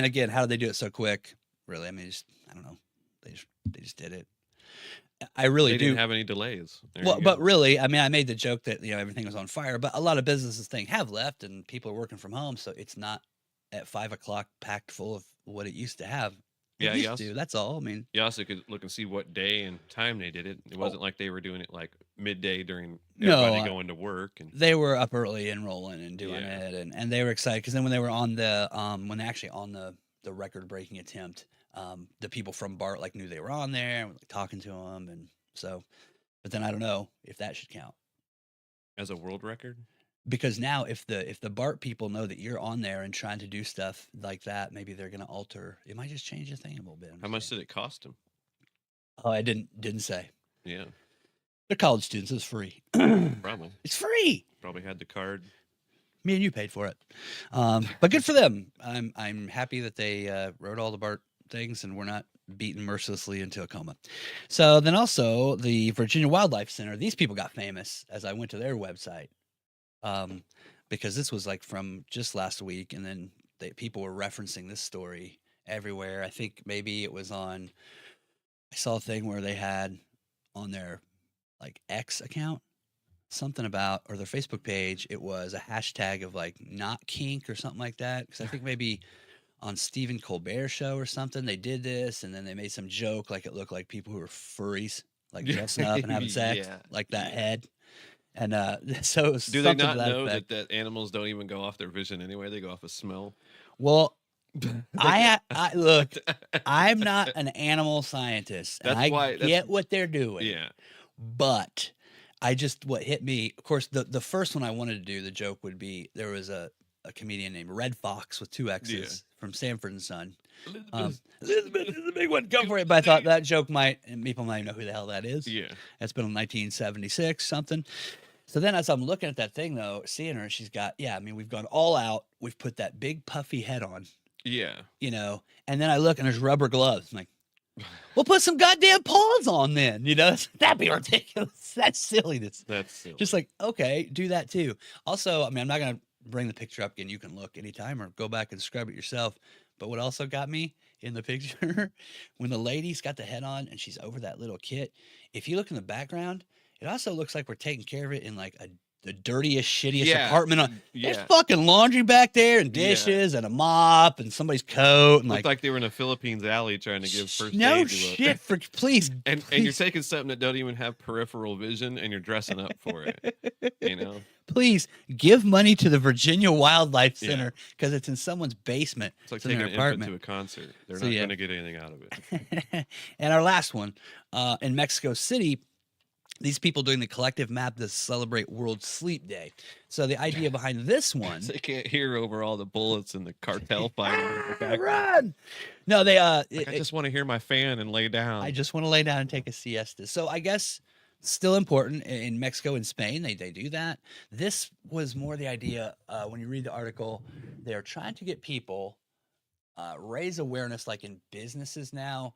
again, how did they do it so quick? Really, I mean, I don't know. They just did it. I really They do. didn't have any delays. There Well, you but go. really, I mean, I made the joke that everything was on fire, but a lot of businesses have left, and people are working from home, so it's not at 5 o'clock packed full of what it used to have. It Yeah, used yes. to, that's all. I mean, You also could look and see what day and time they did it. It wasn't like they were doing it like midday during No, everybody going to work. And they were up early and rolling and doing Yeah. it, and they were excited because then when they were on the when they actually on the record breaking attempt, the people from BART like knew they were on there and were like, talking to them, and so. But then I don't know if that should count. as a world record, Because now if the BART people know that you're on there and trying to do stuff like that, maybe they're gonna alter. It might just change the thing a little bit. how much did it cost them? Oh, I didn't say. Yeah, They're college students. It's free. probably. It's free. Probably had the card. Me and you paid for it. But good for them. I'm happy that they wrote all the BART things and we're not beaten mercilessly into a coma. So then also the Virginia Wildlife Center. These people got famous as I went to their website. Because this was like from just last week, and then people were referencing this story everywhere. I think maybe it was on. I saw a thing where they had on their like X account something about, or their Facebook page. It was a hashtag of like not kink or something like that. Because I think maybe on Stephen Colbert show or something they did this, and then they made some joke like it looked like people who were furries, like dressing up and having sex, Yeah, like that yeah. head. And so it was Do they something not to that know effect. that animals don't even go off their vision anyway? They go off of smell. Well, I look, I'm not an animal scientist, and That's I why- that's- get what they're doing. Yeah. But what hit me, of course, the first one I wanted to do, the joke would be there was a comedian named Red Fox with 2 X's from Sanford and Son. Elizabeth is the big one. Go for it. But I thought that joke and people might know who the hell that is. Yeah. That's been in 1976 something. So then as I'm looking at that thing though, seeing her, she's got, I mean, we've gone all out. We've put that big puffy head on, Yeah. and then I look and there's rubber gloves. I'm like, we'll put some goddamn paws on then, that'd be ridiculous. That's silliness. That's silly. Just like, okay, do that too. Also, I mean, I'm not going to bring the picture up again. You can look anytime or go back and scrub it yourself. But what also got me in the picture, when the lady's got the head on and she's over that little kit, if you look in the background, it also looks like we're taking care of it in like a the dirtiest, shittiest Yeah. apartment on. There's Yeah. fucking laundry back there and Yeah. dishes and a mop and somebody's coat and Looked like they were in a Philippines alley trying to give first no aid to shit for please. and you're taking something that don't even have peripheral vision and you're dressing up for it. You know? Please give money to the Virginia Wildlife Yeah. Center because it's in someone's basement. It's like in taking their an infant apartment. to a concert. They're So, not yeah. going to get anything out of it. And our last one, in Mexico City, these people doing the collective map to celebrate World Sleep Day. So the idea behind this one, They can't hear over all the bullets and the cartel fighting. in the background. run. No, they Like, I just want to hear my fan and lay down. I just want to lay down and take a siesta. So I guess still important in Mexico and Spain. They do that. This was more the idea when you read the article, they're trying to get people raise awareness like in businesses now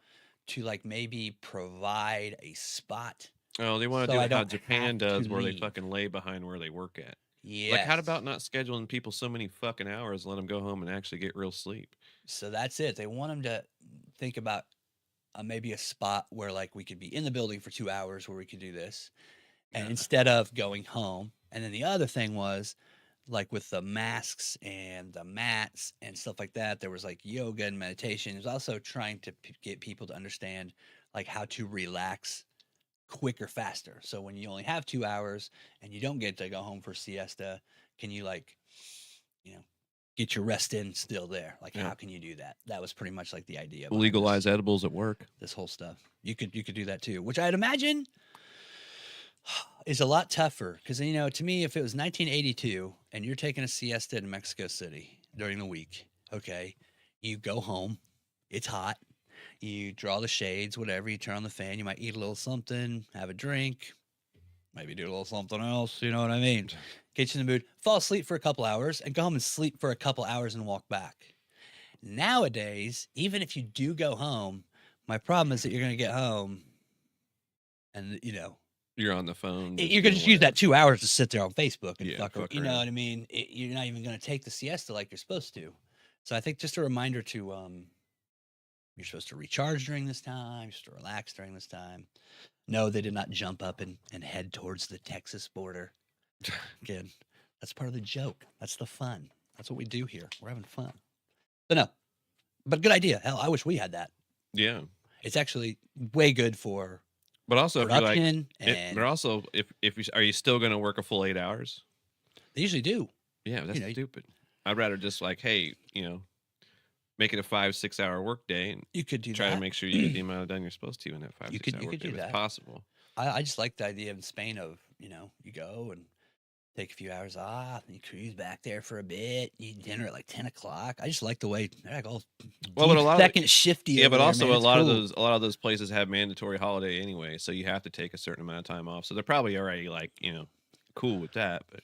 to like maybe provide a spot. Oh, they want to So do I it how don't Japan have does, to where they leave. fucking lay behind where they work at. Yeah. Like, how about not scheduling people so many fucking hours, let them go home and actually get real sleep? So that's it. They want them to think about maybe a spot where like we could be in the building for 2 hours where we could do this, and Yeah. instead of going home. And then the other thing was like with the masks and the mats and stuff like that, there was like yoga and meditation. It was also trying to get people to understand like how to relax quicker, faster. So when you only have 2 hours and you don't get to go home for siesta, can you like, get your rest in still there? Like, Yeah. how can you do that? That was pretty much like the idea. behind Legalize edibles at work. this whole stuff. You could do that too, which I'd imagine is a lot tougher because to me, if it was 1982 and you're taking a siesta in Mexico City during the week, okay, you go home, it's hot, you draw the shades, whatever, you turn on the fan, you might eat a little something, have a drink, maybe do a little something else, you know what I mean? Get you in the mood, fall asleep for a couple hours, and go home and sleep for a couple hours and walk back. Nowadays, even if you do go home, my problem is that you're going to get home and, You're on the phone. you're going to just use that 2 hours to sit there on Facebook and Yeah, fuck, fuck you know around. what I mean? You're not even going to take the siesta like you're supposed to. So I think just a reminder to, you're supposed to recharge during this time, you're supposed to relax during this time. No, they did not jump up and head towards the Texas border. Again, that's part of the joke. That's the fun. That's what we do here. We're having fun. But good idea. Hell, I wish we had that. Yeah. It's actually way good for But also, if you're like, production, and but also, if you are you still going to work a full 8 hours? they usually do. Yeah, that's know, stupid. I'd rather just like, hey, make it a 5-6 hour work day and You could do try that. to make sure you get the amount done you're supposed to in that 5-6 could- hour you work could day do if it's that. possible. I just like the idea in Spain of, you go and take a few hours off and you cruise back there for a bit. You eat dinner at like 10 o'clock. I just like the way they're like all Well, but a lot of- second shifty. Yeah, over but there, also man. a It's lot cool. of those places have mandatory holiday anyway, so you have to take a certain amount of time off. So they're probably already like, cool with that, but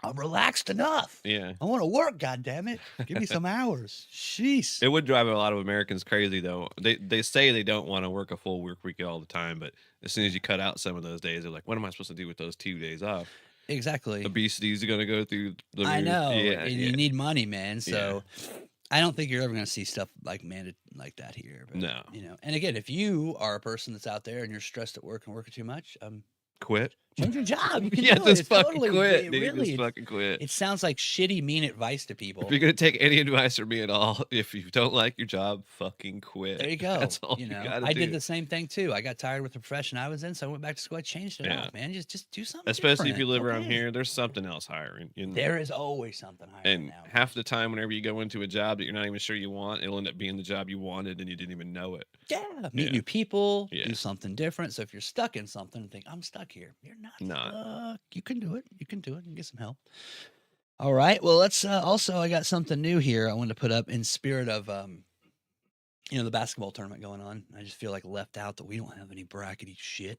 I'm relaxed enough. yeah. I want to work, goddammit. Give me some hours. Jeez. It would drive a lot of Americans crazy though. They say they don't want to work a full work week all the time, but as soon as you cut out some of those days, they're like, what am I supposed to do with those 2 days off? Exactly. Obesity's going to go through the I roof. know. Yeah, and yeah. you need money, man. So I don't think you're ever going to see stuff like mandated like that here. But, No. And again, if you are a person that's out there and you're stressed at work and working too much, Quit. change your job. You can Yeah, do it. just It's fucking totally, quit, it dude. really, Just fucking quit. it sounds like shitty, mean advice to people. If you're going to take any advice from me at all, if you don't like your job, fucking quit. There you go. That's all you gotta I do. did the same thing too. I got tired with the profession I was in, so I went back to school. I changed it Yeah. out, man. Just do something. Especially if you different. live around Okay. here, there's something else hiring. There is always something higher And now. half the time, whenever you go into a job that you're not even sure you want, it'll end up being the job you wanted and you didn't even know it. Yeah, meet Yeah. new people, Yeah. do something different. So if you're stuck in something and think, I'm stuck here, you're not Not. stuck. You can do it. You can do it. You can get some help. All right. Well, let's also, I got something new here I wanted to put up in spirit of, the basketball tournament going on. I just feel like left out that we don't have any brackety shit.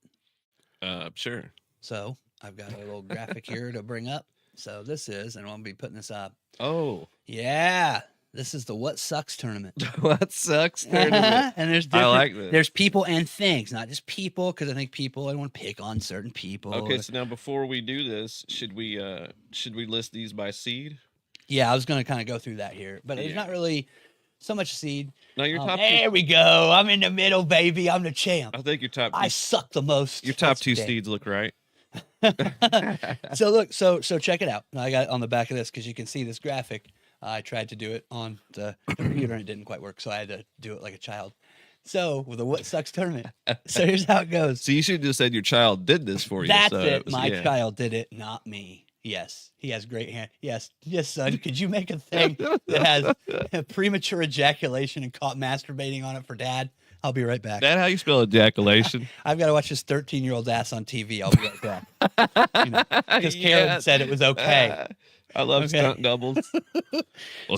Sure. So I've got a little graphic here to bring up. So this is, and I'll be putting this up. Oh, Yeah. This is the What Sucks tournament. what sucks? Tournament. And there's I different, like this. there's people and things, not just people, because I think people, I don't want to pick on certain people. Okay, so now before we do this, should we list these by seed? Yeah, I was going to kind of go through that here, but there's Yeah. not really so much seed. Now your top There two, we go. I'm in the middle, baby. I'm the champ. I think your top I suck the most. your top That's two okay. seeds look right. So look, so check it out. I got it on the back of this because you can see this graphic. I tried to do it on the computer and it didn't quite work, so I had to do it like a child. So with a What Sucks tournament. So here's how it goes. So you should have just said your child did this for you. That's so it. was- My yeah. child did it, not me. Yes, he has great hand. Yes, son. Could you make a thing that has a premature ejaculation and caught masturbating on it for dad? I'll be right back. That how you spell ejaculation? I've got to watch this 13-year-old ass on TV. I'll be right back. Because Karen Yes. said it was okay. I love Okay. stunt doubles. Well,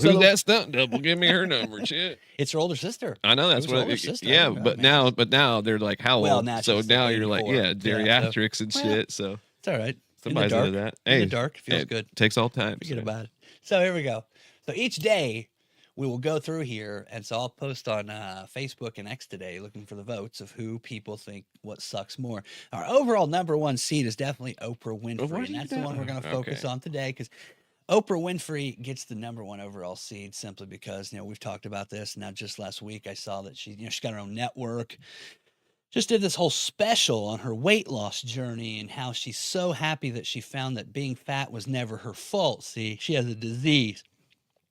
So who's the- that stunt double? Give me her number, shit. It's her older sister. I know that's It was her what. older sister. Yeah, Oh, but man. now they're like how Well, old? now So she's now like you're like 84. yeah, Yeah, geriatrics and well, shit. So It's all right. somebody's in the into dark. that. In the Hey, dark feels it good. takes all time. Forget so. about it. So here we go. So each day we will go through here, and so I'll post on Facebook and X today, looking for the votes of who people think what sucks more. Our overall number one seed is definitely Oprah Winfrey, what and do you that's the know? one we're going to focus Okay. on today because Oprah Winfrey gets the number one overall seed simply because we've talked about this. Now, just last week I saw that she's got her own network. Just did this whole special on her weight loss journey and how she's so happy that she found that being fat was never her fault. See, she has a disease,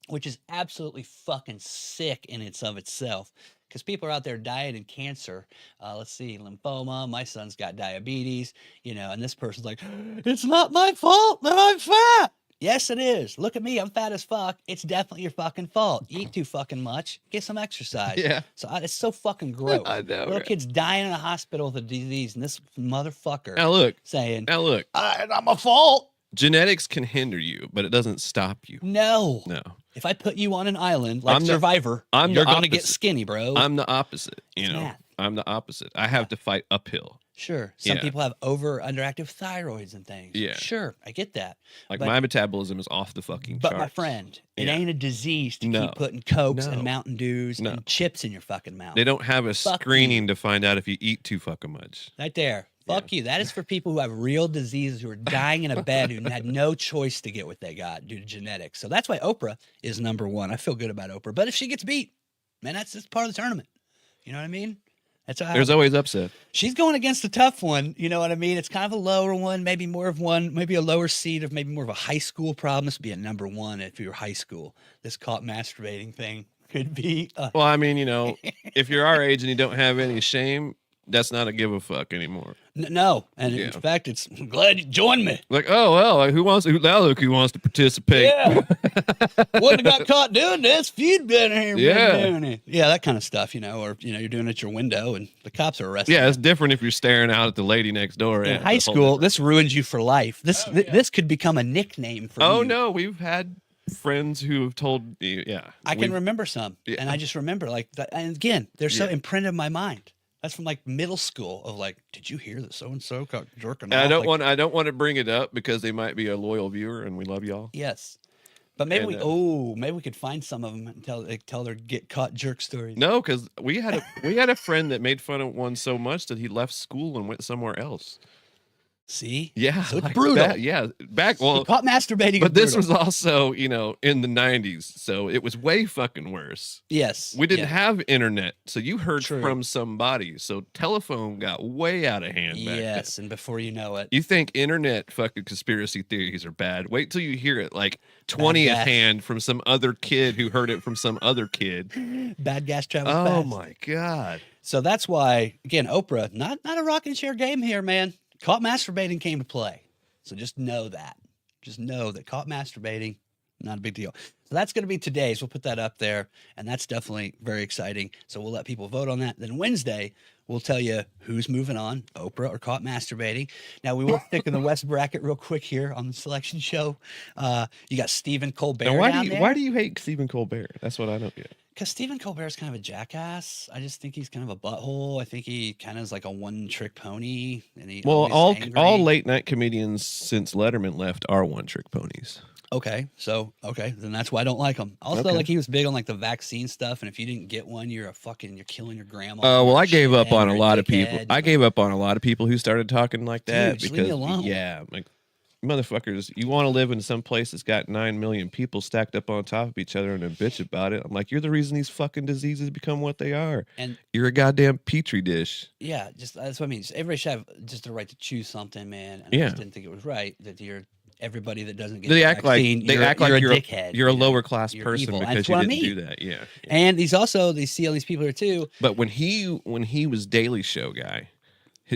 which is absolutely fucking sick in its of itself. Because people are out there dying in cancer. Let's see, lymphoma. My son's got diabetes, and this person's like, it's not my fault that I'm fat. Yes, it is. Look at me. I'm fat as fuck. It's definitely your fucking fault. You eat too fucking much. Get some exercise. Yeah. So it's so fucking gross. I know, Little right? kids dying in a hospital with a disease, and this motherfucker Now look, saying, now look. I'm a fault. Genetics can hinder you, but it doesn't stop you. No. No, If I put you on an island like I'm the- Survivor, I'm the you're going to get opposite. skinny, bro. I'm the opposite. You It's know, math. I'm the opposite. I have to fight uphill. Sure. Some Yeah. people have underactive thyroids and things. Yeah. Sure. I get that. Like But- my metabolism is off the fucking But charts. my friend, it Yeah. ain't a disease to No. keep putting Cokes No. and Mountain Dews No. and chips in your fucking mouth. They don't have a Fuck screening to find out if you eat too fucking much. Right there. Fuck you. That is for people who have real diseases who are dying in a bed who had no choice to get what they got due to genetics. So that's why Oprah is number one. I feel good about Oprah. But if she gets beat, man, that's just part of the tournament. You know what I mean? That's how There's always upset. she's going against a tough one. You know what I mean? It's kind of a lower one, maybe more of one, maybe a lower seed of maybe more of a high school problem. This would be a number one if you're high school. This caught masturbating thing could be. Well, I mean, if you're our age and you don't have any shame, that's not a give a fuck anymore. No. And Yeah. in fact, I'm glad you joined me. Like, oh well, like, who wants to participate? Yeah. Wouldn't have got caught doing this if you'd been here. Yeah. Doing it. Yeah, that kind of stuff, or, you're doing it at your window and the cops are arresting Yeah, you. it's different if you're staring out at the lady next door. In Yeah, high it's a whole school, different- this ruins you for life. This could become a nickname for Oh you. no, we've had friends who have told you. Yeah, I can remember some, Yeah. and I just remember like that. And again, they're so Yeah. imprinted in my mind. That's from like middle school of like, did you hear that so and so got jerking And off? I don't want to bring it up because they might be a loyal viewer, and we love y'all. Yes, but maybe And, maybe we could find some of them and tell their get caught jerk stories. No, because we had a friend that made fun of one so much that he left school and went somewhere else. See, Yeah, so it's like brutal. that. Yeah, He caught masturbating. but is this brutal. was also in the 90s, so it was way fucking worse. yes. We didn't yeah. have internet, so you heard True. from somebody. So telephone got way out of hand back then. Yes, and before you know it, You think internet fucking conspiracy theories are bad? Wait till you hear it like 20th gas. hand from some other kid who heard it from some other kid. bad gas travels Oh fast. my god. So that's why, again, Oprah, not a rocking chair game here, man. Caught masturbating came to play. So just know that. Just know that caught masturbating, not a big deal. So that's going to be today's. We'll put that up there, and that's definitely very exciting. So we'll let people vote on that. Then Wednesday, we'll tell you who's moving on, Oprah or caught masturbating. Now, we will stick in the West bracket real quick here on the selection show. You got Stephen Colbert Now down there. why do you hate Stephen Colbert? That's what I don't get. Because Stephen Colbert's kind of a jackass. I just think he's kind of a butthole. I think he kind of is like a one-trick pony. And he Well, always angry. all late night comedians since Letterman left are one trick ponies. Okay, then that's why I don't like him. Also, Okay. like he was big on like the vaccine stuff, and if you didn't get one, you're killing your grandma. Well, I gave up Shithead, on a you're lot of people. dickhead. I gave up on a lot of people who started talking like that Dude, just leave me alone. yeah, like motherfuckers, you want to live in some place that's got 9 million people stacked up on top of each other and then bitch about it. I'm like, you're the reason these fucking diseases become what they are. And you're a goddamn petri dish. yeah, just that's what I mean. Everybody should have just the right to choose something, man. And I Yeah. just didn't think it was right that you're everybody that doesn't get They the act vaccine, like you're a dickhead. You're a you know? lower class You're person evil. And because that's you what I didn't mean. do that. Yeah. And these also they see all these people here too. But when he was Daily Show guy,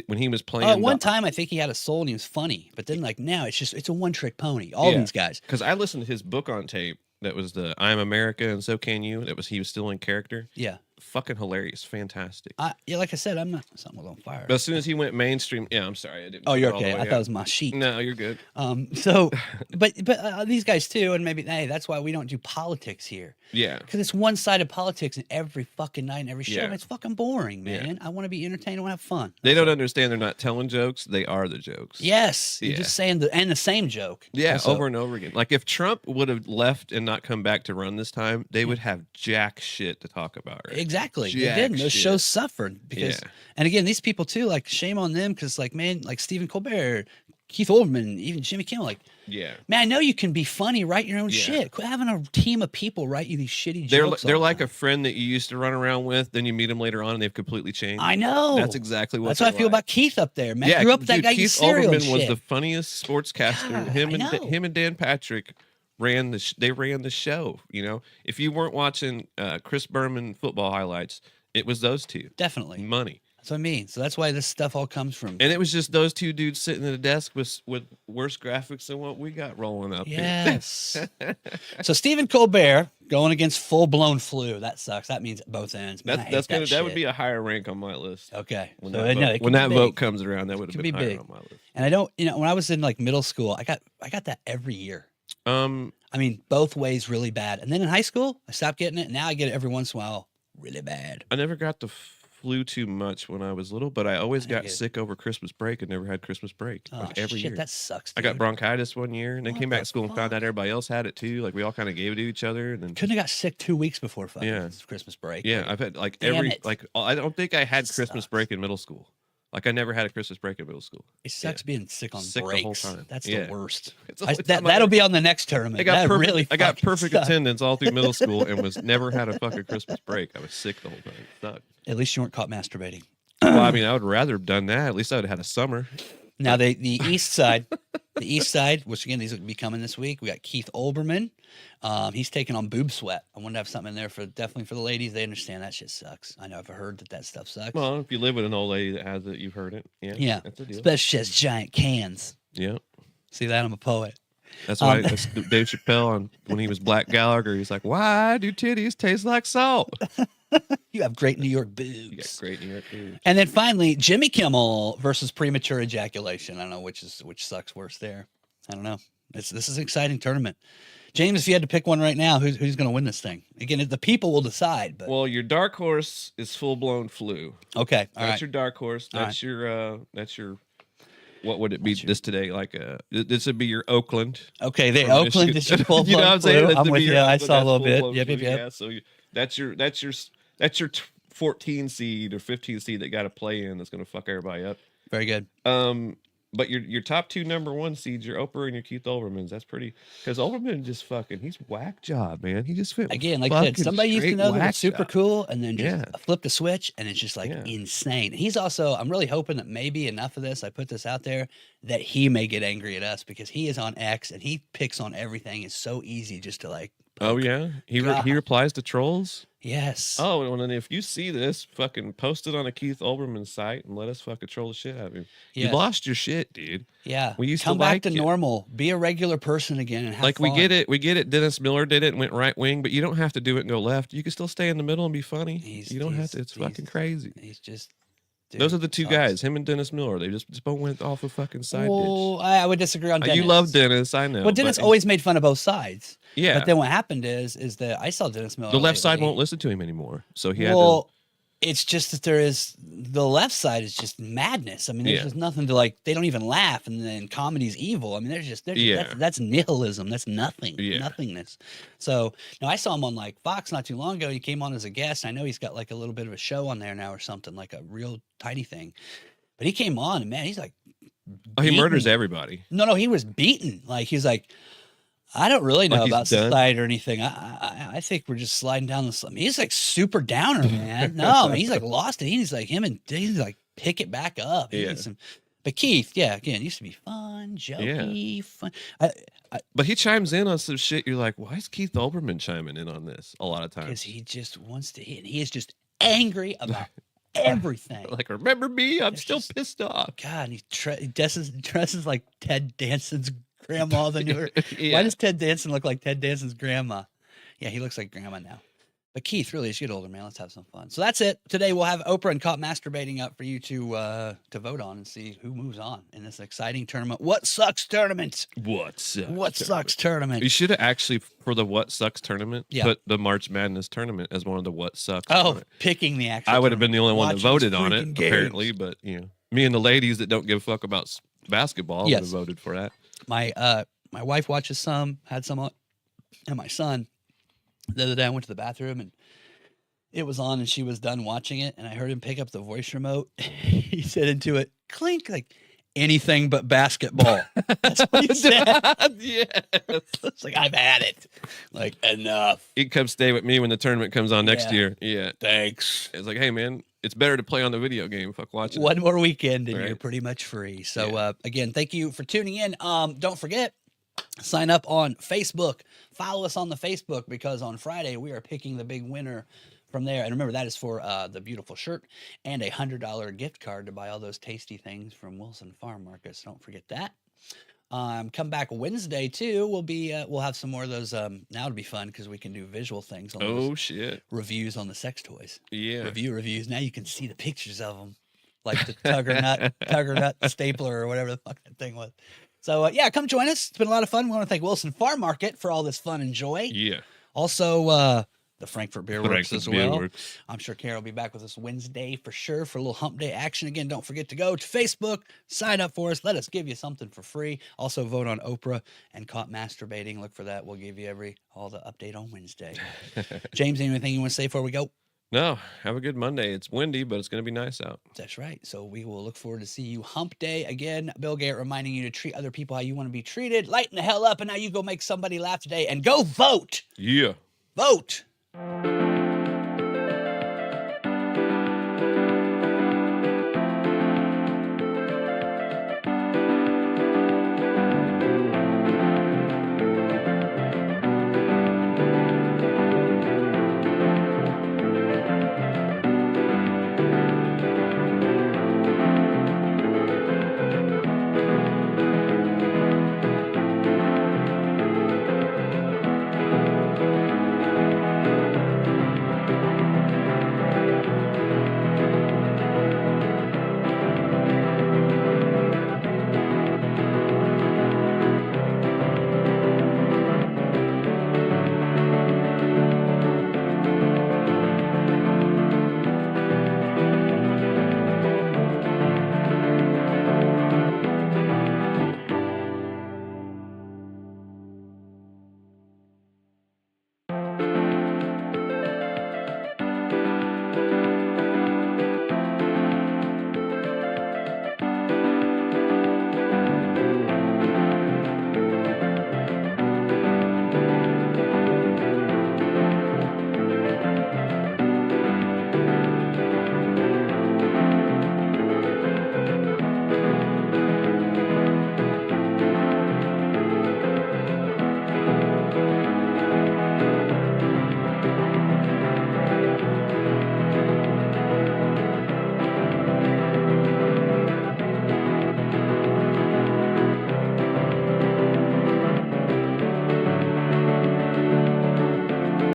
when he was playing At one time, I think he had a soul and he was funny, but then like now it's a one trick pony. All these guys. Because I listened to his book on tape. That was the I'm America and So Can You. He was still in character. Yeah. Fucking hilarious, fantastic. Yeah, like I said, I'm not something was on fire. But as soon as he went mainstream, yeah, I'm sorry, I didn't. Oh, you're all the okay. way I up. thought it was my sheet. No, you're good. So, but these guys too, and maybe hey, that's why we don't do politics here. Yeah, Because it's one-sided politics in every fucking night and every show. Yeah. And it's fucking boring, man. Yeah. I want to be entertained. I want to have fun. they don't understand. They're not telling jokes. They are the jokes. Yes, you're Yeah. just saying the same joke. Yeah, also. over and over again. Like if Trump would have left and not come back to run this time, they would have jack shit to talk about. Right? Exactly. They Jack didn't. Those shit. shows suffered because, Yeah. and again, these people too. Like shame on them because, like, man, like Stephen Colbert, Keith Olbermann, even Jimmy Kimmel, like. Yeah, Man, I know you can be funny, write your own Yeah. shit. Quit having a team of people write you these shitty they're jokes. they're all the like time. a friend that you used to run around with. Then you meet them later on, and they've completely changed. I know. That's exactly what. That's how I they're feel like. about Keith up there, man. Yeah, Grew up with that dude, guy. Keith Cereal and Olbermann was shit. the funniest sportscaster. God, him I know. and Dan Patrick ran they ran the show. You know, if you weren't watching Chris Berman football highlights, it was those two. Definitely. Money. That's what I mean. So that's why this stuff all comes from. And it was just those two dudes sitting at a desk with worse graphics than what we got rolling up here. Yes. So Stephen Colbert going against full blown flu. That sucks. That means both ends. Man, I hate That's that that would shit. be a higher rank on my list. Okay. When So, that no, vote, it could when be that big. vote comes around, that would have could been be higher big. on my list. And I don't, when I was in like middle school, I got that every year. I mean, both ways really bad. And then in high school, I stopped getting it. And now I get it every once in a while really bad. I never got the flu too much when I was little, but I always got get it. sick over Christmas break and never had Christmas break. Oh, Like every shit, year. that sucks. I got dude. bronchitis one year and then What came back the to school and found fuck? out everybody else had it too. Like we all kind of gave it to each other. And then, Couldn't have got sick 2 weeks before fucking Yeah. Christmas break. yeah, I've had like Damn every, it. like, I don't think I had That Christmas sucks. break in middle school. Like I never had a Christmas break in middle school. It sucks being sick on Sick the breaks. whole time. That's Yeah. the worst. It's the only That, time I- that'll be on the next tournament. I got That perfect, really I got fucking perfect sucks. attendance all through middle school and was never had a fucking Christmas break. I was sick the whole time. It sucked. At least you weren't caught masturbating. Well, I mean, I would rather have done that. At least I would have had a summer. Now the east side, which again these will be coming this week. We got Keith Olbermann. He's taking on boob sweat. I want to have something in there for definitely for the ladies. They understand that shit sucks. I know I've heard that stuff sucks. Well, if you live with an old lady that has it, you've heard it. Yeah, yeah, that's a deal. especially she has giant cans. Yeah, See that? I'm a poet. that's why that's Dave Chappelle on when he was Black Gallagher. He's like, "Why do titties taste like salt?" You have great New York You got boobs. great New York food. And then finally, Jimmy Kimmel versus premature ejaculation. I don't know which sucks worse there. I don't know. This is an exciting tournament. James, if you had to pick one right now, who's going to win this thing? Again, the people will decide. But Well, your dark horse is full blown flu. okay, all That's right. your dark horse. All That's your. What would it be this today? Like this would be your Oakland. Okay, they from Oakland Michigan. is your full You know what I'm saying? This I'm would with be you. your I Oakland. saw a That's little bit. full-blown Yep. flu. Yeah, so that's your 14 seed or 15 seed that got to play in. That's going to fuck everybody up. Very good. But your top two number one seeds, your Oprah and your Keith Olbermann's. That's pretty because Olbermann just fucking he's whack job, man. He just fit Again, like I said, somebody used to know that it's super job. cool, and then just Yeah. flip the switch, and it's just like Yeah. insane. He's also, I'm really hoping that maybe enough of this, I put this out there, that he may get angry at us because he is on X and he picks on everything. It's so easy just to like. Oh poke. yeah, he God. replies to trolls. Yes. Oh, and then if you see this, fucking post it on a Keith Olbermann site and let us fucking troll the shit out of him. Yes. You lost your shit, dude. Yeah. We used to come back like to you. normal. Be a regular person again and have Like fun. we get it. Dennis Miller did it and went right wing, but you don't have to do it and go left. You can still stay in the middle and be funny. You don't have to. It's fucking crazy. He's just. Those dude, are the two sucks. guys, him and Dennis Miller. They just both went off a fucking side Well, I would disagree on ditch. Dennis. You love Dennis, I know. Well, Dennis but- always made fun of both sides. Yeah. But then what happened is that I saw Dennis Miller. The left side lately. won't listen to him anymore. So he had Well, it's just that the left side is just madness. I mean, there's Yeah. just nothing to like. They don't even laugh, and then comedy's evil. I mean, Yeah. that's nihilism. That's nothing. Yeah. Nothingness. So now I saw him on like Fox not too long ago. He came on as a guest. I know he's got like a little bit of a show on there now or something, like a real tiny thing. But he came on and man, he's like Oh, he murders beaten. everybody. No, he was beaten. Like, he's like, I don't really know Like he's about done? society or anything. I think we're just sliding down the slum. He's like super downer, man. No, man, he's like lost it. He's like he's like pick it back up. He Yeah. needs some. But Keith, yeah, again, used to be fun, jokey, fun. But he chimes in on some shit. You're like, why is Keith Olbermann chiming in on this a lot of Because times? he just wants to hit. He is just angry about everything. Like, remember me? I'm It's still just- pissed off. God, he dresses like Ted Danson's grandma. The newer. Yeah. Why does Ted Danson look like Ted Danson's grandma? Yeah, he looks like grandma now. But Keith, really, as you get older, man, let's have some fun. So that's it. Today we'll have Oprah and Caught Masturbating up for you to vote on and see who moves on in this exciting tournament. What sucks tournament? What sucks? What sucks tournament? You should have actually, for the What Sucks tournament, Yeah. put the March Madness tournament as one of the What Sucks. on Oh, it. picking the actual. I would have been the only one that Watching voted on it, freaking games. apparently. But, me and the ladies that don't give a fuck about basketball would Yes. have voted for that. My wife watches some, had some on, and my son. The other day I went to the bathroom and it was on and she was done watching it and I heard him pick up the voice remote. He said into it, clink, like anything but basketball. That's what he said. Yes. It's like, I've had it. Like, enough. You can come stay with me when the tournament comes on next Yeah. year. Yeah. Thanks. It's like, hey, man, it's better to play on the video game. Fuck watching it. One more weekend and Right. you're pretty much free. So Yeah. again, thank you for tuning in. Don't forget, sign up on Facebook. Follow us on the Facebook because on Friday we are picking the big winner from there. And remember, that is for the beautiful shirt and a $100 gift card to buy all those tasty things from Wilson Farm Markets. Don't forget that. Come back Wednesday too. We'll have some more of those. Now it'll be fun because we can do visual things on those Oh, shit. reviews on the sex toys. Yeah. Reviews. Now you can see the pictures of them, like the Tugger Nut stapler or whatever the fuck that thing was. So yeah, come join us. It's been a lot of fun. We want to thank Wilson Farm Market for all this fun and joy. Yeah. Also, the Frankfurt Beer Works Frankfurt as Beer well. Works. I'm sure Karen will be back with us Wednesday for sure for a little hump day action. Again, don't forget to go to Facebook, sign up for us. Let us give you something for free. Also vote on Oprah and Caught Masturbating. Look for that. We'll give you all the update on Wednesday. James, anything you want to say before we go? No, have a good Monday. It's windy, but it's going to be nice out. That's right. So we will look forward to see you hump day. Again, Bill Garrett reminding you to treat other people how you want to be treated. Lighten the hell up, and now you go make somebody laugh today and go vote. Yeah. Vote.